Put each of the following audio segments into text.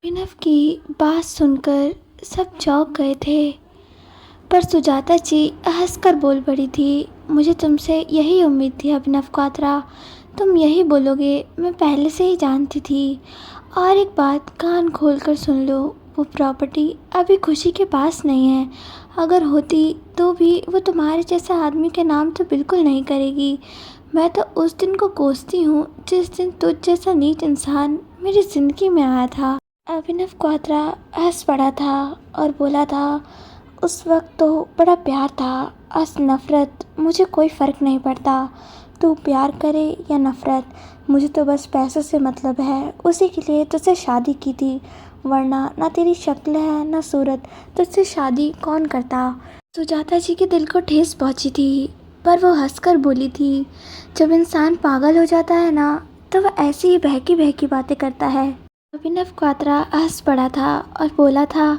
अभिनव की बात सुनकर सब चौंक गए थे, पर सुजाता जी हंसकर बोल पड़ी थी। मुझे तुमसे यही उम्मीद थी अभिनव क्वात्रा, तुम यही बोलोगे, मैं पहले से ही जानती थी। और एक बात कान खोलकर सुन लो, वो प्रॉपर्टी अभी खुशी के पास नहीं है। अगर होती तो भी वो तुम्हारे जैसे आदमी के नाम तो बिल्कुल नहीं करेगी। मैं तो उस दिन को कोसती हूँ जिस दिन तुझ जैसा नीच इंसान मेरी ज़िंदगी में आया था। अभिनव क्वात्रा हंस पड़ा था और बोला था, उस वक्त तो बड़ा प्यार था, आज नफ़रत, मुझे कोई फ़र्क नहीं पड़ता। तू प्यार करे या नफ़रत, मुझे तो बस पैसों से मतलब है। उसी के लिए तुझसे शादी की थी, वरना ना तेरी शक्ल है ना सूरत, तुझसे शादी कौन करता। सुजाता जी के दिल को ठेस पहुंची थी, पर वो हंसकर बोली थी, जब इंसान पागल हो जाता है ना, तो वह ऐसी ही बहकी बहकी बातें करता है। अभिनव क्वात्रा हंस पड़ा था और बोला था,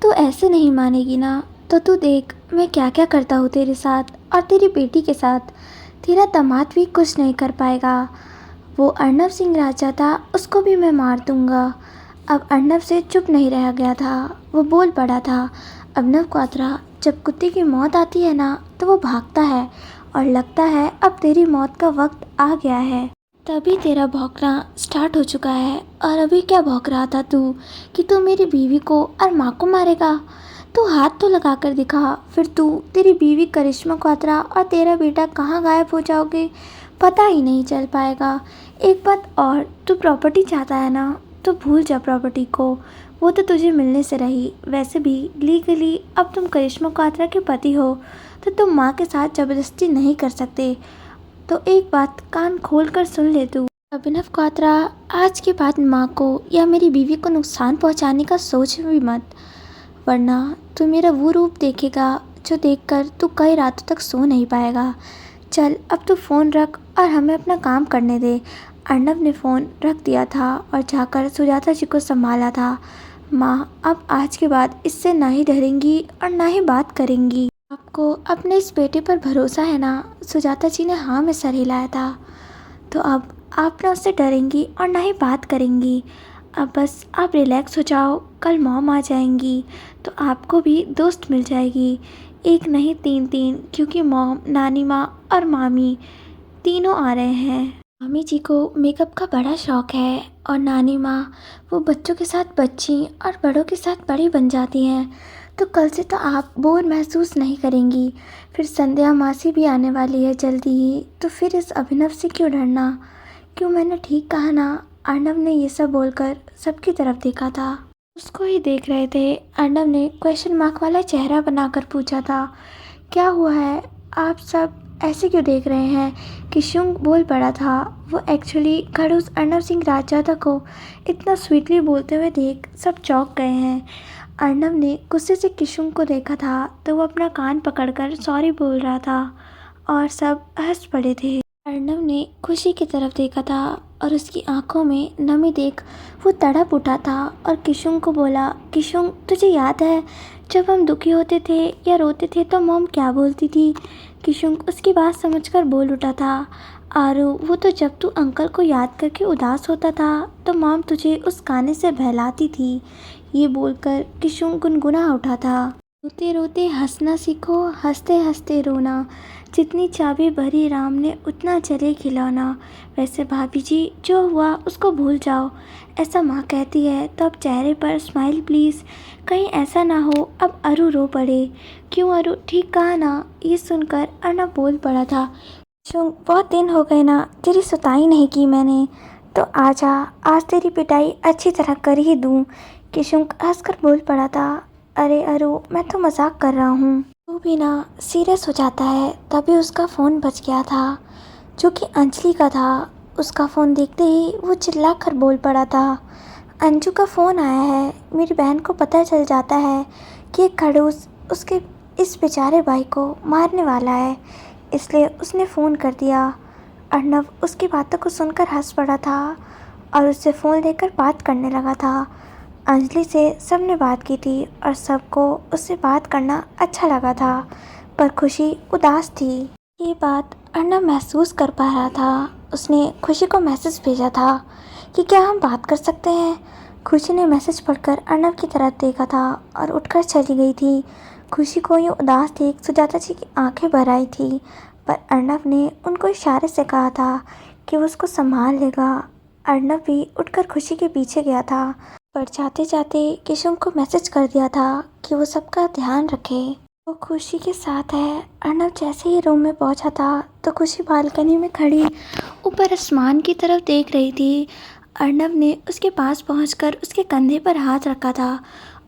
तू ऐसे नहीं मानेगी ना, तो तू देख मैं क्या क्या करता हूँ तेरे साथ और तेरी बेटी के साथ। तेरा दामाद भी कुछ नहीं कर पाएगा। वो अर्नब सिंह राजा था, उसको भी मैं मार दूंगा। अब अर्नब से चुप नहीं रह गया था, वो बोल पड़ा था, अभिनव क्वात्रा, जब कुत्ते की मौत आती है ना तो वो भागता है, और लगता है अब तेरी मौत का वक्त आ गया है। तभी तेरा भौंकना स्टार्ट हो चुका है। और अभी क्या भौंक रहा था तू कि तू मेरी बीवी को और माँ को मारेगा? तू हाथ तो लगा कर दिखा, फिर तू, तेरी बीवी करिश्मा क्वात्रा और तेरा बेटा कहाँ गायब हो जाओगे, पता ही नहीं चल पाएगा। एक बात और, तू प्रॉपर्टी चाहता है ना, तो भूल जा प्रॉपर्टी को, वो तो तुझे मिलने से रही। वैसे भी लीगली अब तुम करिश्मा क्वात्रा के पति हो, तो तुम माँ के साथ ज़बरदस्ती नहीं कर सकते। तो एक बात कान खोल कर सुन ले तू, अभिनव क्वात्रा, आज के बाद माँ को या मेरी बीवी को नुकसान पहुँचाने का सोच भी मत, वरना तू मेरा वो रूप देखेगा जो देखकर तू कई रातों तक सो नहीं पाएगा। चल अब तू फ़ोन रख और हमें अपना काम करने दे। अर्नब ने फ़ोन रख दिया था और जाकर सुजाता जी को संभाला था। माँ अब आज के बाद इससे ना ही डरेंगी और ना ही बात करेंगी। आपको अपने इस बेटे पर भरोसा है ना? सुजाता जी ने हाँ में सर हिलाया था। तो अब आप ना उससे डरेंगी और ना ही बात करेंगी। अब बस आप रिलैक्स हो जाओ, कल मॉम आ जाएंगी तो आपको भी दोस्त मिल जाएगी, एक नहीं तीन तीन, क्योंकि मॉम, नानी माँ और मामी तीनों आ रहे हैं। मामी जी को मेकअप का बड़ा शौक़ है और नानी माँ, वो बच्चों के साथ बच्ची और बड़ों के साथ बड़ी बन जाती हैं, तो कल से तो आप बोर महसूस नहीं करेंगी। फिर संध्या मासी भी आने वाली है जल्दी ही, तो फिर इस अभिनव से क्यों डरना? क्यों मैंने ठीक कहा ना? अर्नब ने ये सब बोलकर सबकी तरफ देखा था। उसको ही देख रहे थे। अर्नब ने क्वेश्चन मार्क वाला चेहरा बनाकर पूछा था, क्या हुआ है, आप सब ऐसे क्यों देख रहे हैं? किशुंग बोल पड़ा था। वो एक्चुअली खड़ूस अर्नब सिंह राजजादा को इतना स्वीटली बोलते हुए देख सब चौंक गए हैं। अर्नब ने गुस्से से किशुंग को देखा था तो वो अपना कान पकड़कर सॉरी बोल रहा था और सब हंस पड़े थे। अर्नब ने खुशी की तरफ देखा था और उसकी आंखों में नमी देख वो तड़प उठा था और किशुंग को बोला, किशुंग तुझे याद है जब हम दुखी होते थे या रोते थे तो मॉम क्या बोलती थी? किशुंग उसकी बात समझकर बोल उठा था, आरू, वो तो जब तू अंकल को याद करके उदास होता था तो मॉम तुझे उस गाने से बहलाती थी। ये बोलकर किशुंग गुनगुना उठा था, रोते रोते हंसना सीखो, हंसते हंसते रोना, जितनी चाबी भरी राम ने उतना चले खिलौना। वैसे भाभी जी, जो हुआ उसको भूल जाओ, ऐसा माँ कहती है, तो अब चेहरे पर स्माइल प्लीज़, कहीं ऐसा ना हो अब अरू रो पड़े। क्यों अरू, ठीक कहा ना? ये सुनकर अर्नब बोल पड़ा था, किशुंग बहुत दिन हो गए ना तेरी सुताई नहीं की मैंने, तो आजा, आज तेरी पिटाई अच्छी तरह कर ही दूँ। किशुंग हंसकर बोल पड़ा था, अरे अरू, मैं तो मजाक कर रहा हूँ। तू भी ना सीरियस हो जाता है। तभी उसका फ़ोन बज गया था, जो कि अंजलि का था। उसका फ़ोन देखते ही वो चिल्ला कर बोल पड़ा था, अंजू का फ़ोन आया है। मेरी बहन को पता चल जाता है कि एक खड़ूस उसके इस बेचारे भाई को मारने वाला है, इसलिए उसने फ़ोन कर दिया। अर्नब उसकी बातों को सुनकर हंस पड़ा था और उससे फ़ोन लेकर बात करने लगा था। अंजलि से सबने बात की थी और सबको उससे बात करना अच्छा लगा था, पर खुशी उदास थी। ये बात अर्नब महसूस कर पा रहा था। उसने खुशी को मैसेज भेजा था कि क्या हम बात कर सकते हैं? खुशी ने मैसेज पढ़कर अर्नव की तरफ देखा था और उठकर चली गई थी। खुशी को यूँ उदास देख सुजाता जी की आंखें भर आई थी, पर अर्नव ने उनको इशारे से कहा था कि वो उसको संभाल लेगा। अर्नव भी उठकर खुशी के पीछे गया था, पर जाते जाते केशव को मैसेज कर दिया था कि वो सबका ध्यान रखे। वो खुशी के साथ है। अर्नव जैसे ही रूम में पहुंचा था तो खुशी बालकनी में खड़ी ऊपर आसमान की तरफ देख रही थी। अर्नव ने उसके पास पहुंचकर उसके कंधे पर हाथ रखा था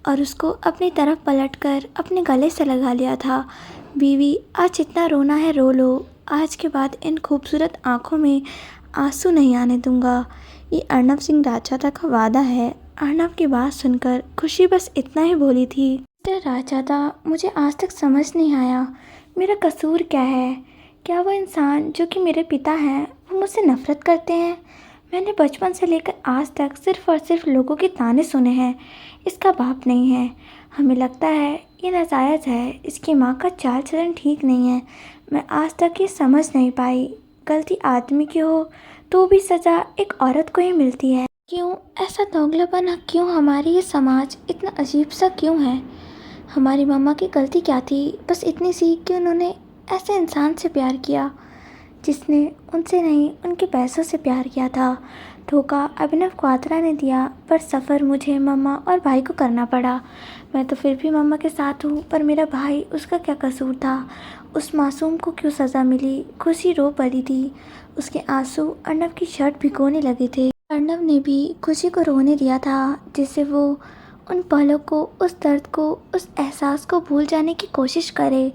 और उसको अपनी तरफ पलटकर अपने गले से लगा लिया था। बीवी, आज जितना रोना है रो लो। आज के बाद इन खूबसूरत आंखों में आंसू नहीं आने दूंगा। ये अर्नव सिंह राजदादा का वादा है। अर्नव की बात सुनकर खुशी बस इतना ही बोली थी, मिस्टर राजदादा, मुझे आज तक समझ नहीं आया मेरा कसूर क्या है। क्या वो इंसान जो कि मेरे पिता हैं वो मुझसे नफरत करते हैं? मैंने बचपन से लेकर आज तक सिर्फ और सिर्फ लोगों के ताने सुने हैं। इसका बाप नहीं है। हमें लगता है ये नाजायज़ है। इसकी माँ का चाल चलन ठीक नहीं है। मैं आज तक ये समझ नहीं पाई। गलती आदमी की हो तो भी सज़ा एक औरत को ही मिलती है। क्यों ऐसा दोगलापन? क्यों हमारी ये समाज इतना अजीब सा क्यों है? हमारी मम्मा की गलती क्या थी? बस इतनी सी कि उन्होंने ऐसे इंसान से प्यार किया जिसने उनसे नहीं उनके पैसों से प्यार किया था। धोखा अभिनव क्वात्रा ने दिया, पर सफ़र मुझे, मम्मा और भाई को करना पड़ा। मैं तो फिर भी मम्मा के साथ हूँ, पर मेरा भाई, उसका क्या कसूर था? उस मासूम को क्यों सज़ा मिली? खुशी रो पड़ी थी। उसके आंसू अर्नव की शर्ट भिगोने लगे थे। अर्नव ने भी खुशी को रोने दिया था, जिससे वो उन पलों को, उस दर्द को, उस एहसास को भूल जाने की कोशिश करे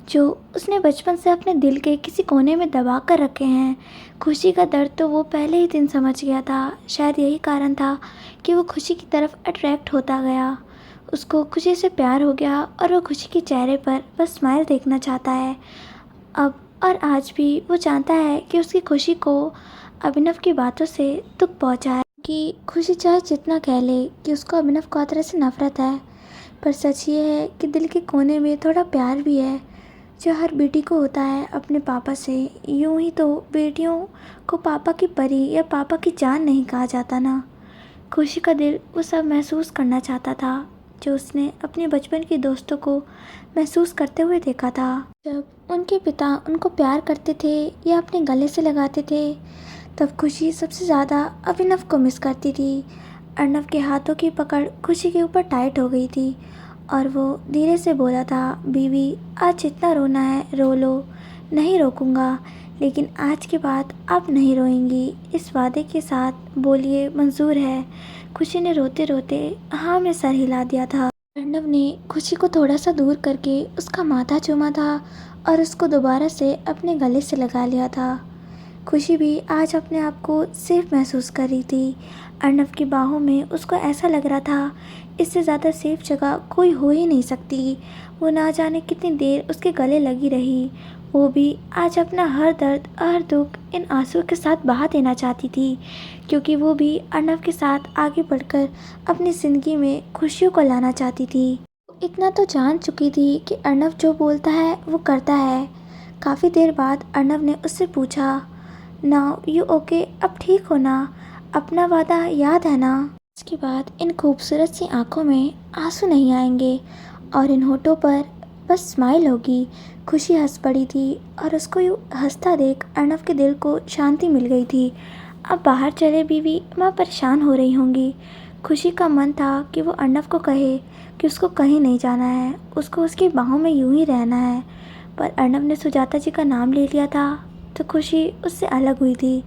जो उसने बचपन से अपने दिल के किसी कोने में दबा कर रखे हैं। खुशी का दर्द तो वो पहले ही दिन समझ गया था। शायद यही कारण था कि वो खुशी की तरफ अट्रैक्ट होता गया। उसको खुशी से प्यार हो गया और वो खुशी के चेहरे पर बस स्माइल देखना चाहता है अब और आज भी। वो जानता है कि उसकी खुशी को अभिनव की बातों से दुख पहुंचा है कि खुशी चाहे जितना कह ले कि उसको अभिनव क्वात्रा से नफरत है, पर सच ये है कि दिल के कोने में थोड़ा प्यार भी है जो हर बेटी को होता है अपने पापा से। यूं ही तो बेटियों को पापा की परी या पापा की जान नहीं कहा जाता ना। खुशी का दिल वो सब महसूस करना चाहता था जो उसने अपने बचपन के दोस्तों को महसूस करते हुए देखा था। जब उनके पिता उनको प्यार करते थे या अपने गले से लगाते थे, तब खुशी सबसे ज़्यादा अभिनव को मिस करती थी। अर्नव के हाथों की पकड़ खुशी के ऊपर टाइट हो गई थी और वो धीरे से बोला था, बीवी, आज जितना रोना है रो लो, नहीं रोकूंगा, लेकिन आज के बाद आप नहीं रोएंगी। इस वादे के साथ बोलिए, मंजूर है? खुशी ने रोते रोते हाँ में सर हिला दिया था। अर्नव ने खुशी को थोड़ा सा दूर करके उसका माथा चूमा था और उसको दोबारा से अपने गले से लगा लिया था। खुशी भी आज अपने आप को सेफ महसूस कर रही थी। अर्नव की बाहों में उसको ऐसा लग रहा था इससे ज़्यादा सेफ जगह कोई हो ही नहीं सकती। वो ना जाने कितनी देर उसके गले लगी रही। वो भी आज अपना हर दर्द, हर दुख इन आंसुओं के साथ बहा देना चाहती थी, क्योंकि वो भी अर्नव के साथ आगे बढ़कर अपनी ज़िंदगी में खुशियों को लाना चाहती थी। इतना तो जान चुकी थी कि अर्नव जो बोलता है वो करता है। काफ़ी देर बाद अर्नव ने उससे पूछा, नाउ यू ओके? अब ठीक हो ना? अपना वादा याद है ना? इसके बाद इन खूबसूरत सी आंखों में आंसू नहीं आएंगे और इन होठों पर बस स्माइल होगी। खुशी हंस पड़ी थी और उसको यूँ हंसता देख अर्नव के दिल को शांति मिल गई थी। अब बाहर चले बीवी, माँ परेशान हो रही होंगी। खुशी का मन था कि वो अर्नव को कहे कि उसको कहीं नहीं जाना है, उसको उसकी बाहों में यूं ही रहना है, पर अर्नव ने सुजाता जी का नाम ले लिया था तो खुशी उससे अलग हुई थी।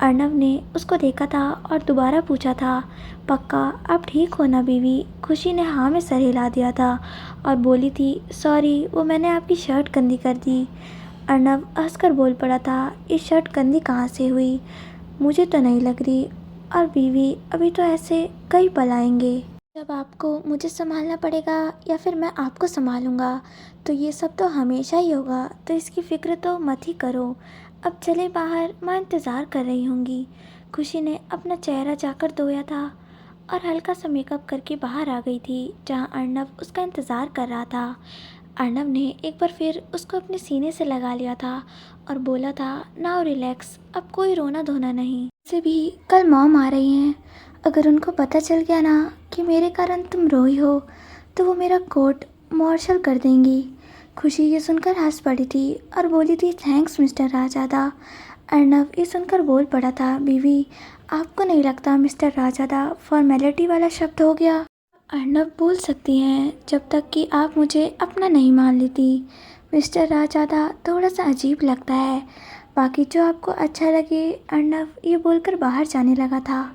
अर्नव ने उसको देखा था और दोबारा पूछा था, पक्का आप ठीक हो ना बीवी? खुशी ने हाँ में सर हिला दिया था और बोली थी, सॉरी, वो मैंने आपकी शर्ट गंदी कर दी। अर्नव हंसकर बोल पड़ा था, ये शर्ट गंदी कहाँ से हुई? मुझे तो नहीं लग रही। और बीवी, अभी तो ऐसे कई पल आएंगे जब आपको मुझे संभालना पड़ेगा या फिर मैं आपको संभालूंगा, तो ये सब तो हमेशा ही होगा, तो इसकी फ़िक्र तो मत ही करो। अब चले बाहर, माँ इंतज़ार कर रही होंगी। खुशी ने अपना चेहरा जाकर धोया था और हल्का सा मेकअप करके बाहर आ गई थी, जहाँ अर्नव उसका इंतज़ार कर रहा था। अर्नव ने एक बार फिर उसको अपने सीने से लगा लिया था और बोला था, नाउ रिलैक्स, अब कोई रोना धोना नहीं। से भी कल मॉम आ रही हैं, अगर उनको पता चल गया ना कि मेरे कारण तुम रोई हो तो वो मेरा कोर्ट मार्शल कर देंगी। खुशी ये सुनकर हंस पड़ी थी और बोली थी, थैंक्स मिस्टर राजादा। अर्नव ये सुनकर बोल पड़ा था, बीवी आपको नहीं लगता मिस्टर राजादा फॉर्मेलिटी वाला शब्द हो गया? अर्नव बोल सकती हैं जब तक कि आप मुझे अपना नहीं मान लेती। मिस्टर राजादा थोड़ा सा अजीब लगता है, बाकी जो आपको अच्छा लगे। अर्नव ये बोलकर बाहर जाने लगा था।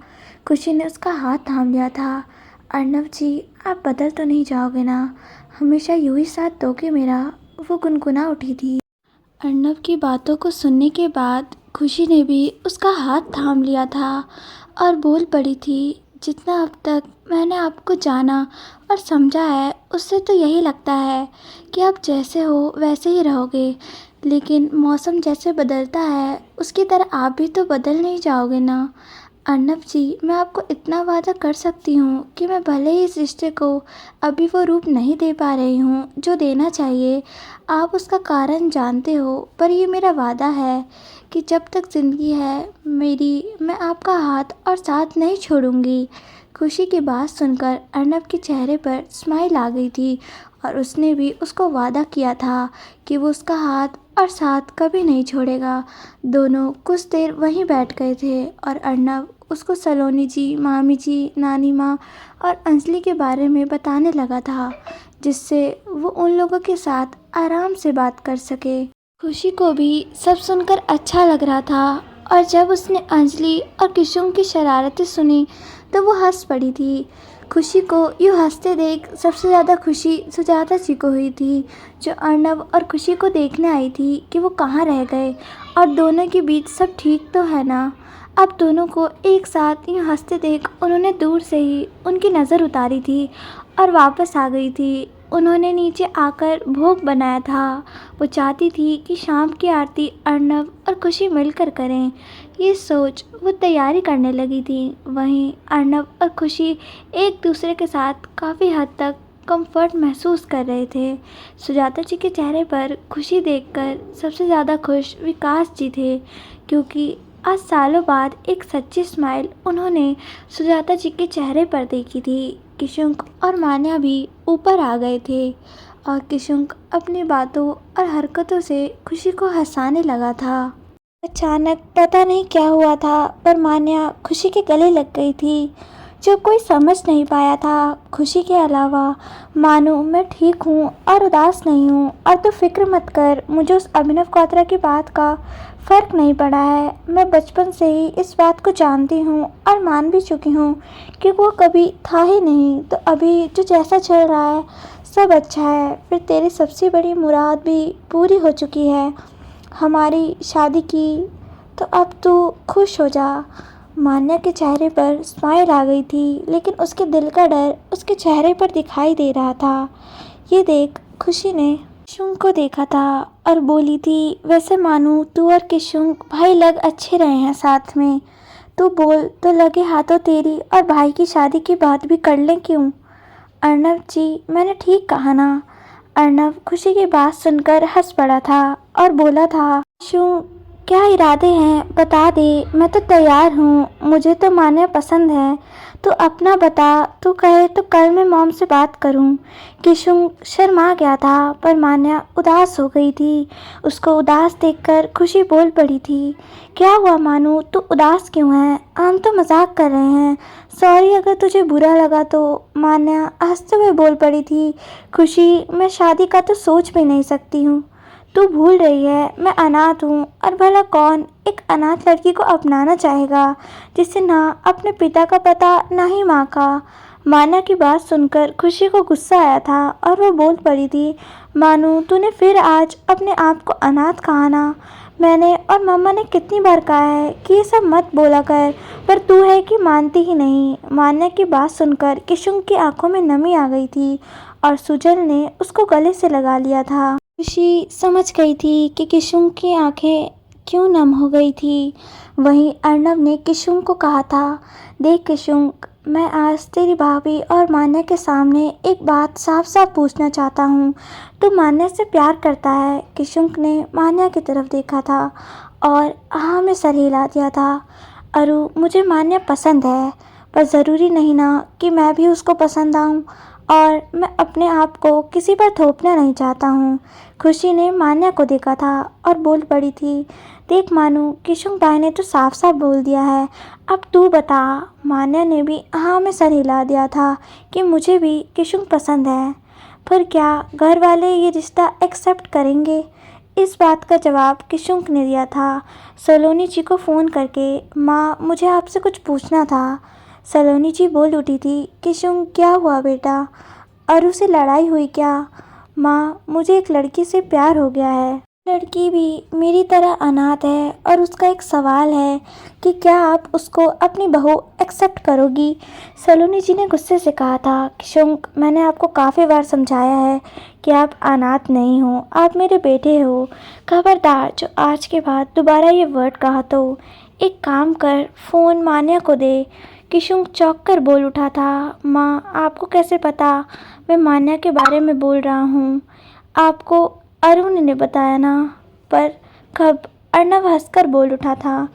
खुशी ने उसका हाथ थाम लिया था। अर्नव जी आप बदल तो नहीं जाओगे ना, हमेशा यूं ही साथ दोगे मेरा? वो गुनगुना उठी थी। अर्नव की बातों को सुनने के बाद खुशी ने भी उसका हाथ थाम लिया था और बोल पड़ी थी, जितना अब तक मैंने आपको जाना और समझा है उससे तो यही लगता है कि आप जैसे हो वैसे ही रहोगे, लेकिन मौसम जैसे बदलता है उसकी तरह आप भी तो बदल नहीं जाओगे ना। अर्नव जी मैं आपको इतना वादा कर सकती हूँ कि मैं भले ही इस रिश्ते को अभी वो रूप नहीं दे पा रही हूँ जो देना चाहिए, आप उसका कारण जानते हो, पर ये मेरा वादा है कि जब तक ज़िंदगी है मेरी, मैं आपका हाथ और साथ नहीं छोड़ूंगी। खुशी की बात सुनकर अर्नव के चेहरे पर स्माइल आ गई थी और उसने भी उसको वादा किया था कि वो उसका हाथ और साथ कभी नहीं छोड़ेगा। दोनों कुछ देर वहीं बैठ गए थे और अर्नव उसको सलोनी जी, मामी जी, नानी माँ और अंजलि के बारे में बताने लगा था, जिससे वो उन लोगों के साथ आराम से बात कर सके। खुशी को भी सब सुनकर अच्छा लग रहा था और जब उसने अंजलि और किशोर की शरारतें सुनी तो वो हंस पड़ी थी। खुशी को यूँ हंसते देख सबसे ज़्यादा खुशी सुजाता जी को हुई थी, जो अर्नव और खुशी को देखने आई थी कि वो कहाँ रह गए और दोनों के बीच सब ठीक तो है ना। अब दोनों को एक साथ यूँ हंसते देख उन्होंने दूर से ही उनकी नज़र उतारी थी और वापस आ गई थी। उन्होंने नीचे आकर भोग बनाया था। वो चाहती थी कि शाम की आरती अर्नव और खुशी मिलकर करें। ये सोच वो तैयारी करने लगी थी। वहीं अर्नव और खुशी एक दूसरे के साथ काफ़ी हद तक कंफर्ट महसूस कर रहे थे। सुजाता जी के चेहरे पर खुशी देखकर सबसे ज़्यादा खुश विकास जी थे, क्योंकि आज सालों बाद एक सच्ची स्माइल उन्होंने सुजाता जी के चेहरे पर देखी थी। किशुंक और मान्या भी ऊपर आ गए थे और किशुंक अपनी बातों और हरकतों से खुशी को हंसाने लगा था। अचानक पता नहीं क्या हुआ था, पर मान्या खुशी के गले लग गई थी, जो कोई समझ नहीं पाया था खुशी के अलावा। मानो मैं ठीक हूँ और उदास नहीं हूँ, और तो फिक्र मत कर, मुझे उस अभिनव क्वात्रा की बात का फ़र्क नहीं पड़ा है। मैं बचपन से ही इस बात को जानती हूँ और मान भी चुकी हूँ कि वो कभी था ही नहीं, तो अभी जो जैसा चल रहा है सब अच्छा है। फिर तेरी सबसे बड़ी मुराद भी पूरी हो चुकी है, हमारी शादी की, तो अब तू खुश हो जा। मान्या के चेहरे पर स्माइल आ गई थी, लेकिन उसके दिल का डर उसके चेहरे पर दिखाई दे रहा था। ये देख खुशी ने किशुंक को देखा था और बोली थी, वैसे मानू तू और किशुंक भाई लग अच्छे रहे हैं साथ में। तू बोल तो लगे हाथों तेरी और भाई की शादी की बात भी कर लें क्यों? अर्नव जी मैंने ठीक कहा ना? अर्नव खुशी की बात सुनकर हंस पड़ा था और बोला था, किशुंक क्या इरादे हैं बता दे, मैं तो तैयार हूँ, मुझे तो मान्या पसंद है, तो अपना बता, तू कहे तो कल मैं मॉम से बात करूँ। किशुंक शर्मा गया था, पर मान्या उदास हो गई थी। उसको उदास देखकर खुशी बोल पड़ी थी, क्या हुआ मानू, तू उदास क्यों है? हम तो मजाक कर रहे हैं, सॉरी अगर तुझे बुरा लगा तो। मान्या हंसते हुए बोल पड़ी थी, खुशी मैं शादी का तो सोच भी नहीं सकती हूँ, तू भूल रही है मैं अनाथ हूँ, और भला कौन एक अनाथ लड़की को अपनाना चाहेगा जिसे ना अपने पिता का पता ना ही माँ का। मान्या की बात सुनकर खुशी को गुस्सा आया था और वो बोल पड़ी थी, मानू तूने फिर आज अपने आप को अनाथ कहा ना? मैंने और मम्मा ने कितनी बार कहा है कि ये सब मत बोला कर, पर तू है कि मानती ही नहीं। मान्या की बात सुनकर किशुंक की आंखों में नमी आ गई थी और सुजल ने उसको गले से लगा लिया था। खुशी समझ गई थी कि किशुंक की आंखें क्यों नम हो गई थी। वहीं अर्नव ने किशुंक को कहा था, देख किशुंक, मैं आज तेरी भाभी और मान्या के सामने एक बात साफ साफ पूछना चाहता हूँ, तू मान्या से प्यार करता है? किशुंक ने मान्या की तरफ देखा था और हाँ में सर हिला दिया था। अरु मुझे मान्या पसंद है, पर ज़रूरी नहीं ना कि मैं भी उसको पसंद आऊँ, और मैं अपने आप को किसी पर थोपना नहीं चाहता हूँ। खुशी ने मान्या को देखा था और बोल पड़ी थी, देख मानू, किशुन भाई ने तो साफ साफ बोल दिया है, अब तू बता। मान्या ने भी हाँ में सर हिला दिया था कि मुझे भी किशुन पसंद है। पर क्या घर वाले ये रिश्ता एक्सेप्ट करेंगे? इस बात का जवाब किशुन ने दिया था सलोनी जी को फ़ोन करके, माँ मुझे आपसे कुछ पूछना था। सलोनी जी बोल उठी थी, किशुन क्या हुआ बेटा, अरु से लड़ाई हुई क्या? माँ मुझे एक लड़की से प्यार हो गया है। लड़की भी मेरी तरह अनाथ है और उसका एक सवाल है कि क्या आप उसको अपनी बहू एक्सेप्ट करोगी? सलोनी जी ने गुस्से से कहा था, किशुन मैंने आपको काफ़ी बार समझाया है कि आप अनाथ नहीं हो, आप मेरे बेटे हो। खबरदार जो आज के बाद दोबारा ये वर्ड कहा तो एक काम कर, फ़ोन मान्या को दे। किशुन चौंक कर बोल उठा था, माँ आपको कैसे पता मैं मान्या के बारे में बोल रहा हूँ? आपको अरुण ने बताया ना? पर कब? अर्नव हंसकर बोल उठा था,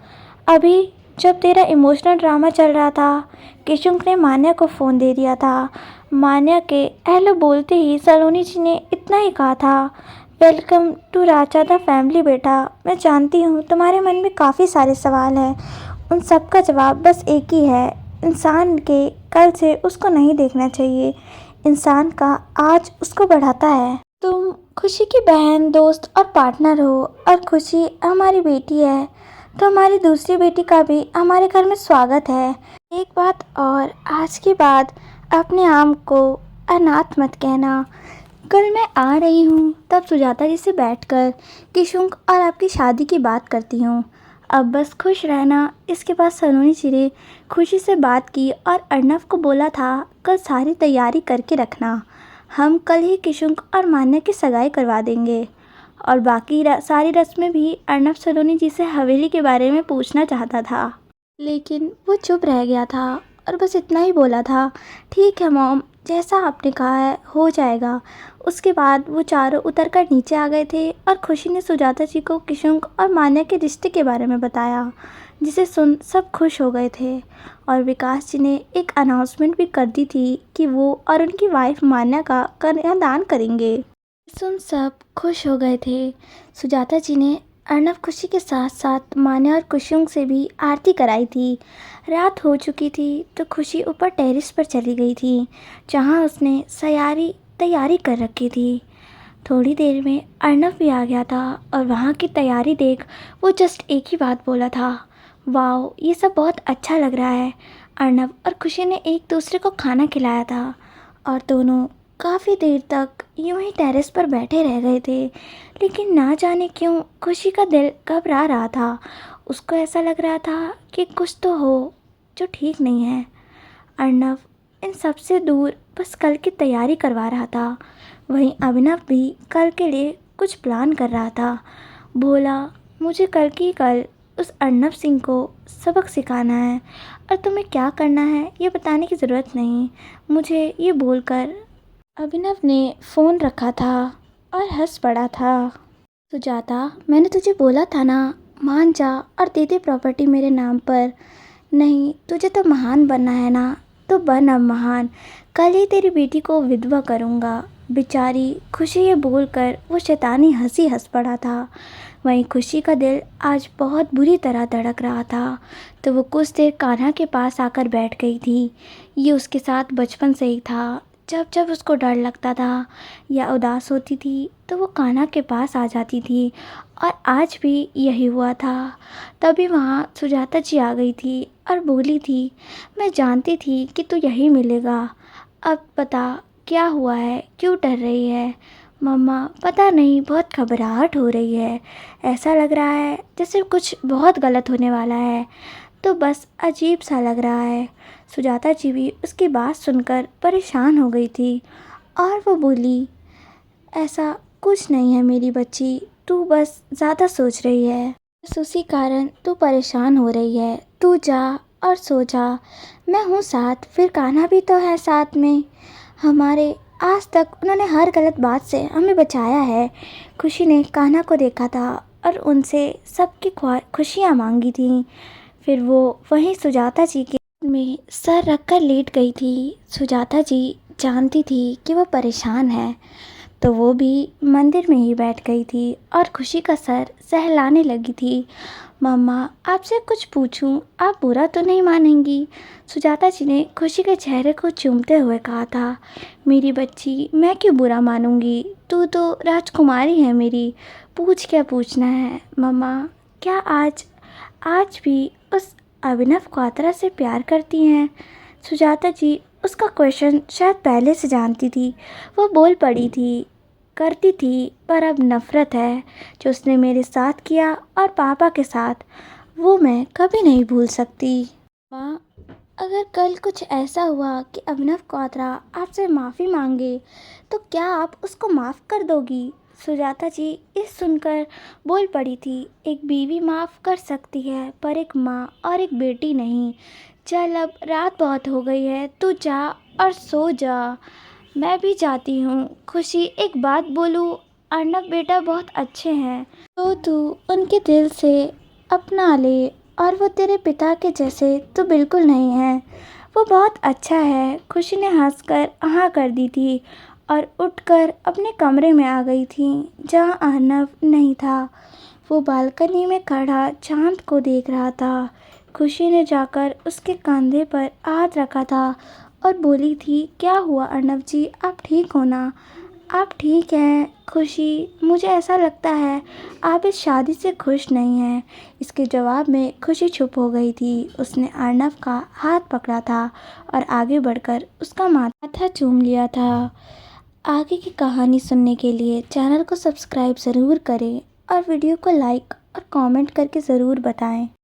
अभी जब तेरा इमोशनल ड्रामा चल रहा था। किशुन ने मान्या को फ़ोन दे दिया था। मान्या के हेलो बोलते ही सलोनी जी ने इतना ही कहा था, वेलकम टू राजादा फैमिली बेटा। मैं जानती हूँ तुम्हारे मन में काफ़ी सारे सवाल हैं, उन सब का जवाब बस एक ही है, इंसान के कल से उसको नहीं देखना चाहिए, इंसान का आज उसको बढ़ाता है। तुम खुशी की बहन, दोस्त और पार्टनर हो, और खुशी हमारी बेटी है तो हमारी दूसरी बेटी का भी हमारे घर में स्वागत है। एक बात और, आज के बाद अपने आप को अनाथ मत कहना। कल मैं आ रही हूँ तब सुजाता जी से बैठकर किशुन और आपकी शादी की बात करती हूँ, अब बस खुश रहना। इसके बाद सलोनी जी ने खुशी से बात की और अर्नव को बोला था, कल सारी तैयारी करके रखना, हम कल ही किशुन और मान्या की सगाई करवा देंगे। और बाकी सारी रस्में भी। अर्नव सलोनी जी से हवेली के बारे में पूछना चाहता था, लेकिन वो चुप रह गया था और बस इतना ही बोला था, ठीक है मॉम, जैसा आपने कहा है हो जाएगा। उसके बाद वो चारों उतरकर नीचे आ गए थे और खुशी ने सुजाता जी को किशुन और मान्या के रिश्ते के बारे में बताया, जिसे सुन सब खुश हो गए थे। और विकास जी ने एक अनाउंसमेंट भी कर दी थी कि वो और उनकी वाइफ मान्या का कन्यादान करेंगे। सुन सब खुश हो गए थे। सुजाता जी ने अर्नव खुशी के साथ साथ मान्या और कुशुन से भी आरती कराई थी। रात हो चुकी थी तो खुशी ऊपर टेरेस पर चली गई थी, जहां उसने सारी तैयारी कर रखी थी। थोड़ी देर में अर्नव भी आ गया था और वहाँ की तैयारी देख वो जस्ट एक ही बात बोला था, वाओ ये सब बहुत अच्छा लग रहा है। अर्नव और खुशी ने एक दूसरे को खाना खिलाया था और दोनों काफ़ी देर तक यूं ही टेरेस पर बैठे रह गए थे, लेकिन ना जाने क्यों खुशी का दिल घबरा रहा था। उसको ऐसा लग रहा था कि कुछ तो हो जो ठीक नहीं है। अर्नव इन सब से दूर बस कल की तैयारी करवा रहा था। वहीं अभिनव भी कल के लिए कुछ प्लान कर रहा था। बोला, मुझे कल उस अर्नव सिंह को सबक सिखाना है और तुम्हें क्या करना है ये बताने की ज़रूरत नहीं, मुझे ये बोलकर अभिनव ने फ़ोन रखा था और हंस पड़ा था। सुजाता, मैंने तुझे बोला था ना, मान जा और दे दे प्रॉपर्टी मेरे नाम पर। नहीं, तुझे तो महान बनना है ना, तो बन अब महान। कल ही तेरी बेटी को विधवा करूँगा। बेचारी खुशी ये बोलकर वो शैतानी हंसी हंस पड़ा था। वहीं खुशी का दिल आज बहुत बुरी तरह धड़क रहा था, तो वो कुछ देर कान्हा के पास आकर बैठ गई थी। ये उसके साथ बचपन से ही था। जब जब उसको डर लगता था या उदास होती थी तो वो कान्हा के पास आ जाती थी, और आज भी यही हुआ था। तभी वहाँ सुजाता जी आ गई थी और बोली थी, मैं जानती थी कि तू यही मिलेगा, अब बता क्या हुआ है, क्यों डर रही है? मम्मा पता नहीं, बहुत घबराहट हो रही है, ऐसा लग रहा है जैसे कुछ बहुत गलत होने वाला है, तो बस अजीब सा लग रहा है। सुजाता जी भी उसकी बात सुनकर परेशान हो गई थी और वो बोली, ऐसा कुछ नहीं है मेरी बच्ची, तू बस ज़्यादा सोच रही है, बस उसी कारण तू परेशान हो रही है। तू जा और सो जा, मैं हूँ साथ, फिर कान्हा भी तो है साथ में हमारे। आज तक उन्होंने हर गलत बात से हमें बचाया है। खुशी ने कान्हा को देखा था और उनसे सबकी खुशियाँ मांगी थीं। फिर वो वहीं सुजाता जी के में सर रखकर लेट गई थी। सुजाता जी जानती थी कि वो परेशान है, तो वो भी मंदिर में ही बैठ गई थी और खुशी का सर सहलाने लगी थी। मम्मा, आपसे कुछ पूछूं? आप बुरा तो नहीं मानेंगी? सुजाता जी ने खुशी के चेहरे को चूमते हुए कहा था। मेरी बच्ची, मैं क्यों बुरा मानूंगी? तू तो राजकुमारी है मेरी, पूछ क्या पूछना है? मम्मा, क्या आज आज भी उस अभिनव क्वात्रा से प्यार करती हैं? सुजाता जी उसका क्वेश्चन शायद पहले से जानती थी। वो बोल पड़ी थी, करती थी, पर अब नफ़रत है। जो उसने मेरे साथ किया और पापा के साथ, वो मैं कभी नहीं भूल सकती। माँ, अगर कल कुछ ऐसा हुआ कि अभिनव क्वात्रा आपसे माफ़ी मांगे, तो क्या आप उसको माफ़ कर दोगी? सुजाता जी इस सुनकर बोल पड़ी थी। एक बीवी माफ़ कर सकती है, पर एक माँ और एक बेटी नहीं। चल, अब रात बहुत हो गई है, तू जा और सो जा। मैं भी जाती हूँ। खुशी, एक बात बोलूँ? अर्नब बेटा बहुत अच्छे हैं, तो तू उनके दिल से अपना ले। और वो तेरे पिता के जैसे तो बिल्कुल नहीं है। वो बहुत अच्छा है। खुशी ने हंसकर हाँ कर दी थी और उठकर अपने कमरे में आ गई थी, जहाँ अर्नब नहीं था। वो बालकनी में खड़ा चांद को देख रहा था। खुशी ने जाकर उसके कंधे पर हाथ रखा था और बोली थी, क्या हुआ अर्नब जी, आप ठीक हो ना? आप ठीक हैं खुशी? मुझे ऐसा लगता है आप इस शादी से खुश नहीं हैं। इसके जवाब में खुशी चुप हो गई थी। उसने अर्नब का हाथ पकड़ा था और आगे बढ़कर उसका माथा चूम लिया था। आगे की कहानी सुनने के लिए चैनल को सब्सक्राइब ज़रूर करें और वीडियो को लाइक और कमेंट करके ज़रूर बताएं।